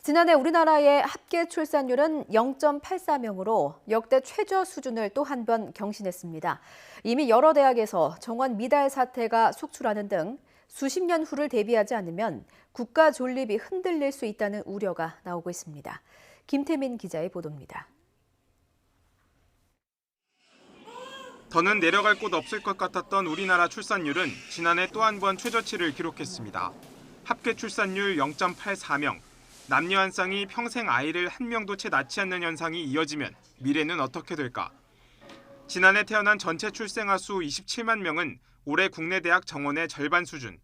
지난해 우리나라의 합계 출산율은 0.84명으로 역대 최저 수준을 또 한 번 경신했습니다. 이미 여러 대학에서 정원 미달 사태가 속출하는 등 수십 년 후를 대비하지 않으면 국가 존립이 흔들릴 수 있다는 우려가 나오고 있습니다. 김태민 기자의 보도입니다. 더는 내려갈 곳 없을 것 같았던 우리나라 출산율은 지난해 또 한 번 최저치를 기록했습니다. 합계 출산율 0.84명. 남녀 한 쌍이 평생 아이를 한 명도 채 낳지 않는 현상이 이어지면 미래는 어떻게 될까? 지난해 태어난 전체 출생아 수 27만 명은 올해 국내 대학 정원의 절반 수준,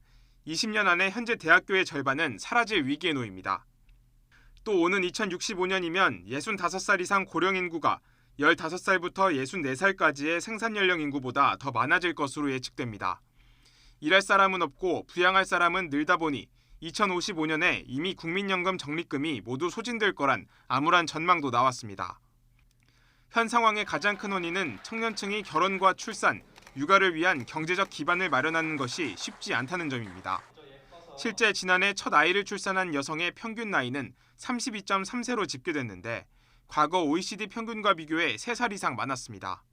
20년 안에 현재 대학교의 절반은 사라질 위기에 놓입니다. 또 오는 2065년이면 65살 이상 고령 인구가 15살부터 64살까지의 생산 연령 인구보다 더 많아질 것으로 예측됩니다. 일할 사람은 없고 부양할 사람은 늘다 보니 2055년에 이미 국민연금 적립금이 모두 소진될 거란 암울한 전망도 나왔습니다. 현 상황의 가장 큰 원인은 청년층이 결혼과 출산, 육아를 위한 경제적 기반을 마련하는 것이 쉽지 않다는 점입니다. 실제 지난해 첫 아이를 출산한 여성의 평균 나이는 32.3세로 집계됐는데 과거 OECD 평균과 비교해 3살 이상 많았습니다.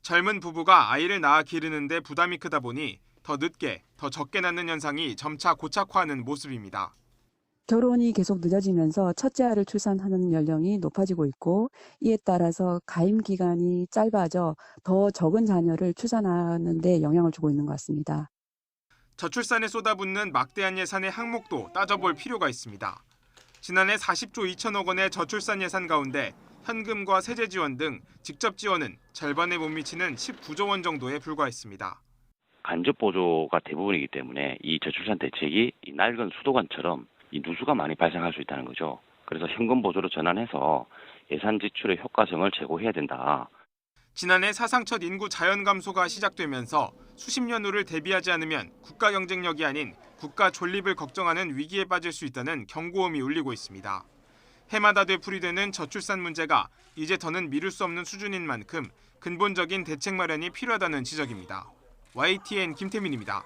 젊은 부부가 아이를 낳아 기르는 데 부담이 크다 보니 더 늦게, 더 적게 낳는 현상이 점차 고착화하는 모습입니다. 결혼이 계속 늦어지면서 첫째 아이를 출산하는 연령이 높아지고 있고 이에 따라서 가임 기간이 짧아져 더 적은 자녀를 출산하는 데 영향을 주고 있는 것 같습니다. 저출산에 쏟아붓는 막대한 예산의 항목도 따져볼 필요가 있습니다. 지난해 40조 2천억 원의 저출산 예산 가운데 현금과 세제 지원 등 직접 지원은 절반에 못 미치는 19조 원 정도에 불과했습니다. 간접 보조가 대부분이기 때문에 이 저출산 대책이 이 낡은 수도관처럼 이 누수가 많이 발생할 수 있다는 거죠. 그래서 현금 보조로 전환해서 예산 지출의 효과성을 제고해야 된다. 지난해 사상 첫 인구 자연 감소가 시작되면서 수십 년 후를 대비하지 않으면 국가 경쟁력이 아닌 국가 존립을 걱정하는 위기에 빠질 수 있다는 경고음이 울리고 있습니다. 해마다 되풀이되는 저출산 문제가 이제 더는 미룰 수 없는 수준인 만큼 근본적인 대책 마련이 필요하다는 지적입니다. YTN 김태민입니다.